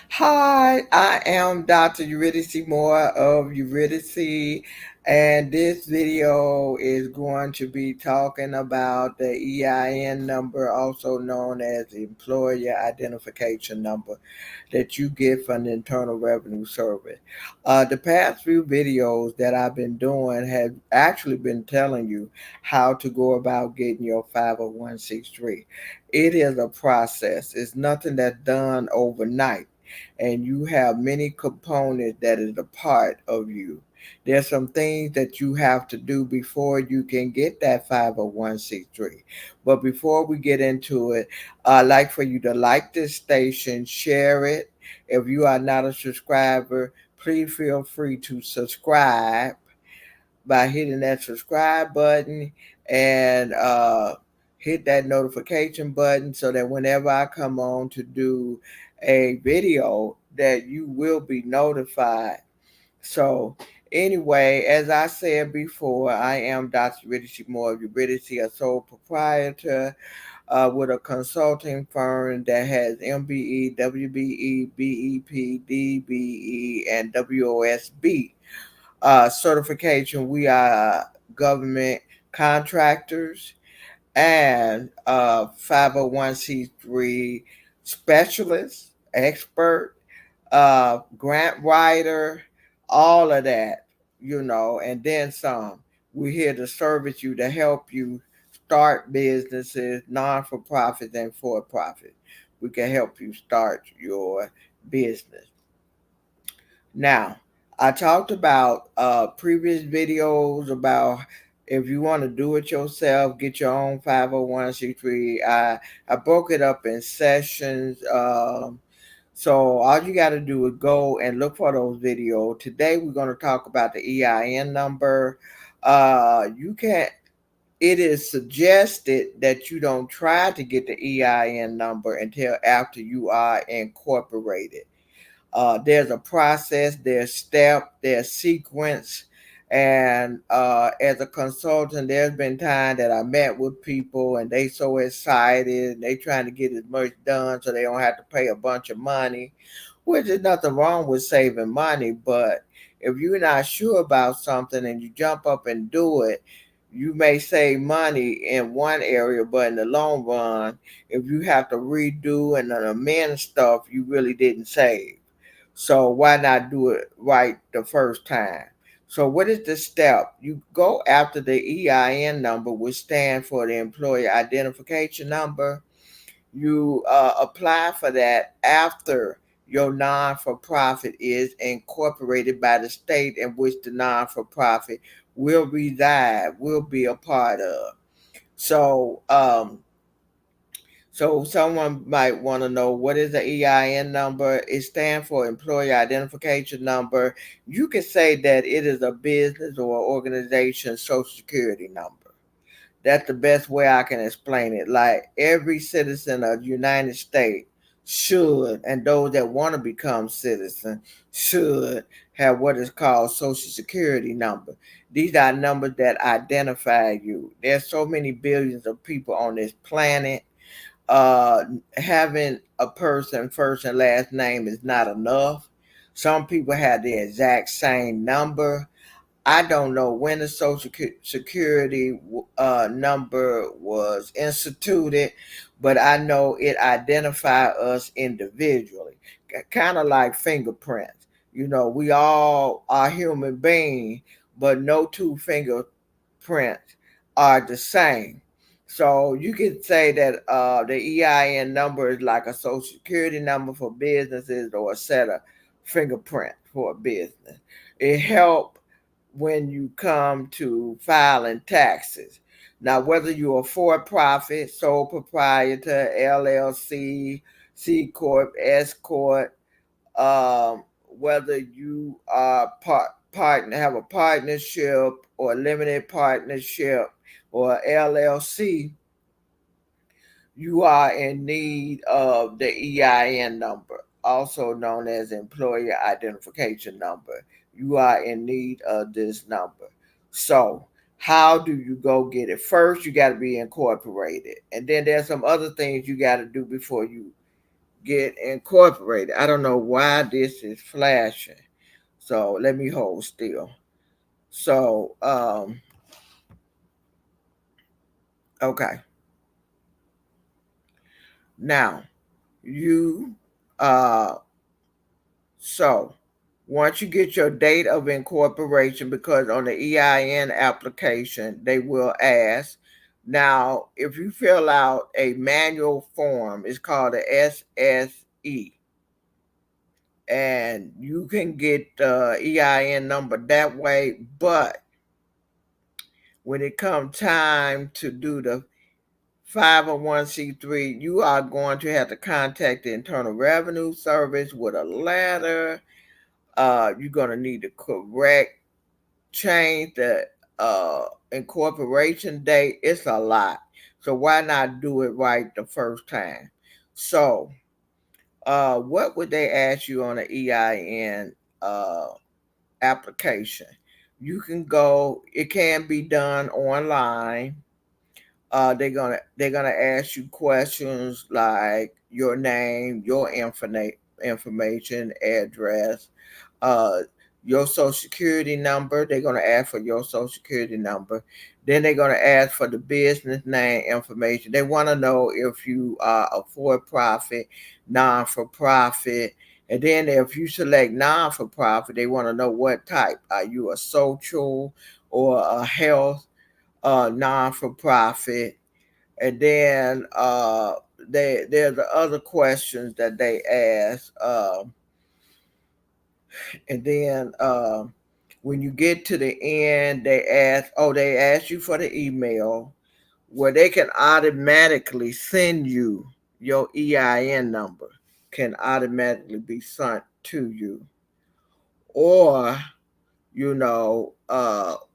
Hi, I am Dr. Eurydice Moore of Eurydice, and this video is going to be talking about the EIN number, also known as the Employer Identification Number, that you get from the Internal Revenue Service. The past few videos that I've been doing have actually been telling you how to go about getting your 501c3. It is a process. It's nothing that's done overnight, and you have many components that is a part of you. There's some things that you have to do before you can get that 501c3. But before we get into it, I'd like for you to like this station, share it. If you are not a subscriber, please feel free to subscribe by hitting that subscribe button and hit that notification button so that whenever I come on to do a video that you will be notified. So anyway, as I said before, I am Dr. Eurydice Moore of Eurydice, a sole proprietor with a consulting firm that has MBE, WBE, BEP, DBE, and WOSB certification. We are government contractors and 501c3 specialists, expert, grant writer, all of that, and then some. We're here to service you, to help you start businesses, non for profit and for profit. We can help you start your business. Now, I talked about previous videos about if you want to do it yourself, get your own 501c3. I broke it up in sessions. So all you got to do is go and look for those videos. Today we're going to talk about the EIN number. You can It is suggested that you don't try to get the EIN number until after you are incorporated. There's a process, there's step, there's sequence. And as a consultant, there's been time that I met with people and they so excited and they trying to get as much done so they don't have to pay a bunch of money, which is nothing wrong with saving money. But if you're not sure about something and you jump up and do it, you may save money in one area, but in the long run, if you have to redo and amend stuff, you really didn't save. So why not do it right the first time? So what is the step? You go after the EIN number, which stands for the Employer Identification Number. You apply for that after your non-for-profit is incorporated by the state in which the non-for-profit will reside, will be a part of. So so someone might want to know, what is the EIN number? It stands for Employee Identification Number. You can say that it is a business or organization social security number. That's the best way I can explain it. Like every citizen of the United States should, and those that want to become citizen should have what is called social security number. These are numbers that identify you. There's so many billions of people on this planet. uh Having a person first and last name is not enough. Some people have the exact same number. I don't know when the social security number was instituted, but I know it identifies us individually, kind of like fingerprints. We all are human beings, but no two fingerprints are the same. So you could say that the EIN number is like a social security number for businesses or a set of fingerprint for a business. It helps when you come to filing taxes. Now, whether you're a for profit, sole proprietor, LLC, C Corp, S Corp, whether you are partner, have a partnership or a limited partnership or LLC, you are in need of the EIN number, also known as Employer Identification Number. You are in need of this number. So, how do you go get it? First, you got to be incorporated. And then there's some other things you got to do before you get incorporated. I don't know why this is flashing. So let me hold still. So okay. Now you uh so once you get your date of incorporation, because on the EIN application they will ask. Now, if you fill out a manual form, it's called a SSE, and you can get the EIN number that way. But when it comes time to do the 501c3, you are going to have to contact the Internal Revenue Service with a letter. You're going to need to correct, change the incorporation date. It's a lot. So why not do it right the first time? So, what would they ask you on an EIN application? You can go. It can be done online. They're gonna ask you questions like your name, your information, address, uh, your social security number. They're gonna ask for your social security number. Then they're gonna ask for the business name information. They want to know if you are a for-profit, non-for-profit. And then if you select non-for-profit, they want to know what type. Are you a social or a health non-for-profit? And then there's the other questions that they ask. And then when you get to the end, they ask you for the email where they can automatically send you your EIN number, can automatically be sent to you. Or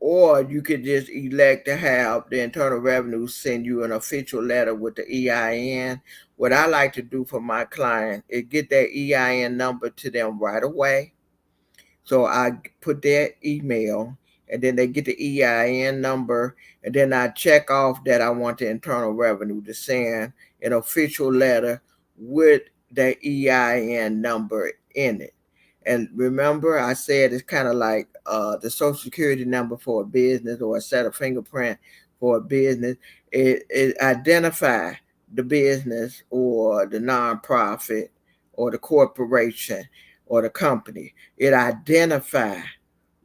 or you could just elect to have the Internal Revenue send you an official letter with the EIN. What I like to do for my client is get that EIN number to them right away. So I put their email, and then they get the EIN number, and then I check off that I want the Internal Revenue to send an official letter with the EIN number in it. And remember, I said it's kind of like the social security number for a business or a set of fingerprint for a business. It identify the business or the nonprofit or the corporation or the company. It identify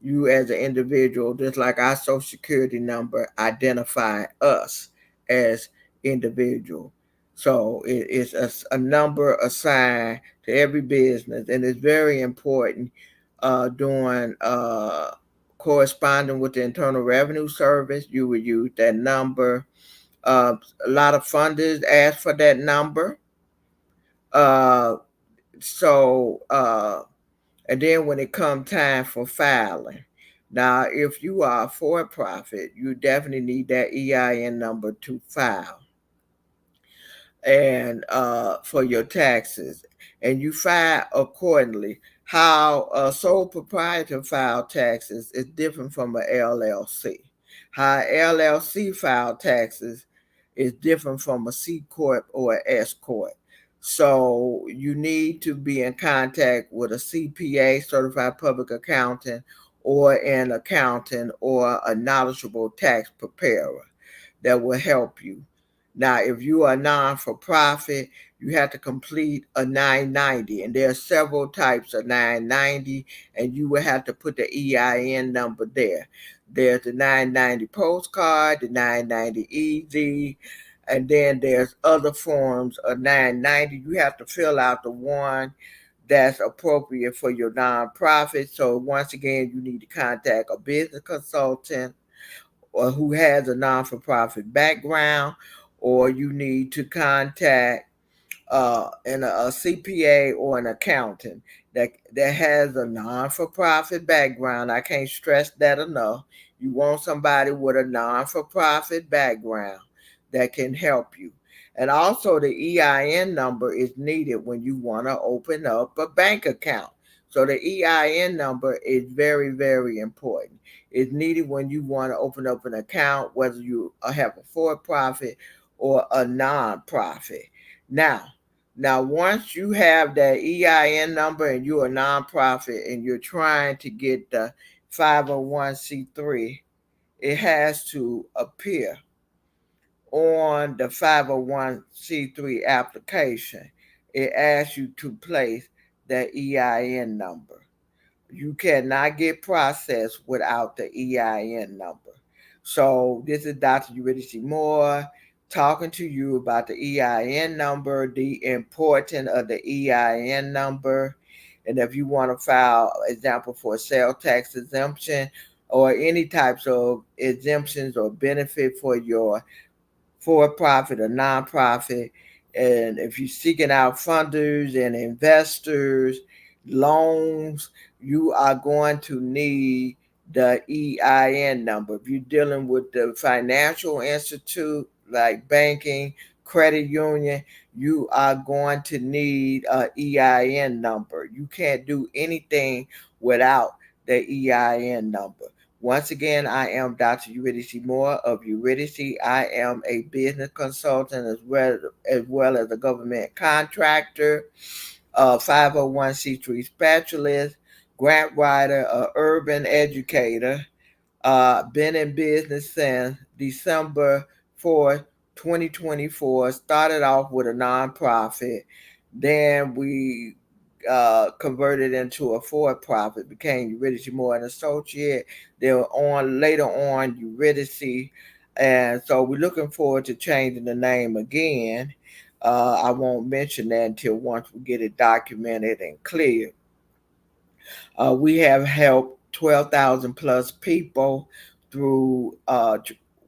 you as an individual, just like our social security number identify us as individual. So it's a number assigned to every business, and it's very important doing corresponding with the Internal Revenue Service. You would use that number. A lot of funders ask for that number. Uh, so and then when it comes time for filing, now if you are for profit, you definitely need that EIN number to file and for your taxes, and you file accordingly. How a sole proprietor file taxes is different from a LLC. How a LLC file taxes is different from a C corp or a S corp. So you need to be in contact with a CPA, certified public accountant, or an accountant or a knowledgeable tax preparer that will help you. Now, if you are non for profit, you have to complete a 990, and there are several types of 990, and you will have to put the EIN number there. There's the 990 postcard, the 990 easy, and then there's other forms of 990. You have to fill out the one that's appropriate for your nonprofit. So once again, you need to contact a business consultant or who has a non-for-profit background, or you need to contact a CPA or an accountant that has a non-for-profit background. I can't stress that enough. You want somebody with a non-for-profit background that can help you. And also the EIN number is needed when you want to open up a bank account. So the EIN number is very, very important. It's needed when you want to open up an account, whether you have a for-profit or a non-profit. Now, Now, once you have that EIN number and you're a nonprofit and you're trying to get the 501c3, it has to appear on the 501c3 application. It asks you to place the EIN number. You cannot get processed without the EIN number. So this is Dr. Eurydice Moore talking to you about the EIN number, the importance of the EIN number. And if you want to file, example, for sales tax exemption or any types of exemptions or benefit for your for profit or nonprofit. And if you're seeking out funders and investors, loans, you are going to need the EIN number. If you're dealing with the financial institute like banking, credit union, you are going to need a EIN number. You can't do anything without the EIN number. Once again, I am Dr. Eurydice Moore of Eurydice. I am a business consultant as well as a government contractor, a 501c3 specialist, grant writer, a urban educator. Been in business since December 4th, 2024. Started off with a nonprofit. Then we converted into a for-profit, became Eurydice Moore and Associate. They were on later on Eurydice, and so we're looking forward to changing the name again. I won't mention that until once we get it documented and clear. We have helped 12,000 plus people through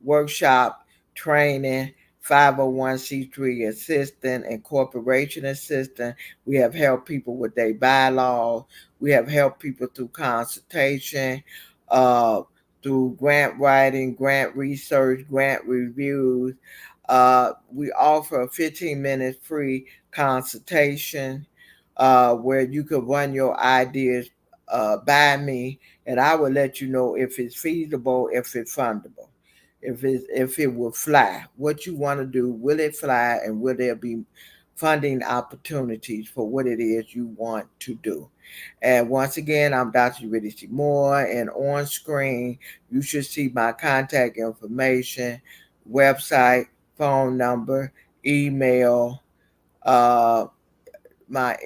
workshop training, 501c3 assistant, and corporation assistant. We have helped people with their bylaws. We have helped people through consultation, uh, through grant writing, grant research, grant reviews. We offer a 15 minute free consultation where you could run your ideas by me, and I will let you know if it's feasible, if it's fundable, if it will fly. What you want to do, will it fly, and will there be funding opportunities for what it is you want to do? And once again, I'm Dr. Eurydice Moore, and on screen you should see my contact information, website, phone number, email, uh, my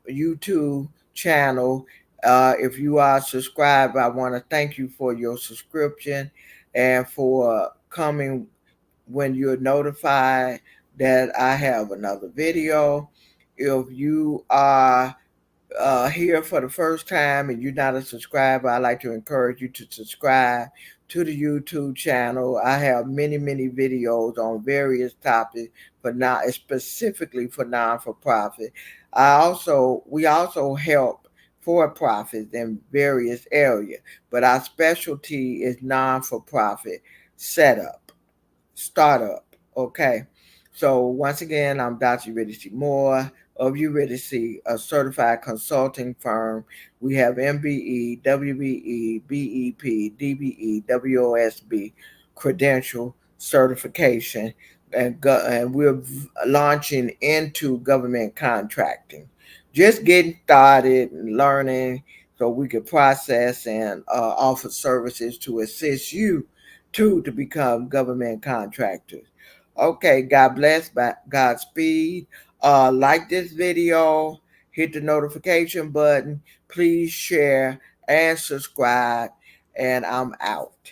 YouTube channel. If you are subscribed, I want to thank you for your subscription and for coming when you're notified that I have another video. If you are here for the first time and you're not a subscriber, I'd like to encourage you to subscribe to the YouTube channel. I have many, many videos on various topics, but not specifically for non-for-profit. We also help for-profits in various areas, but our specialty is non-for-profit setup, startup. Okay. So once again, I'm Dr. Eurydice Moore of Eurydice, a certified consulting firm. We have MBE, WBE, BEP, DBE, WOSB credential certification, and we're launching into government contracting. Just getting started and learning so we can process and offer services to assist you to become government contractors. Okay, God bless, Godspeed. Like this video, hit the notification button, please share and subscribe, and I'm out.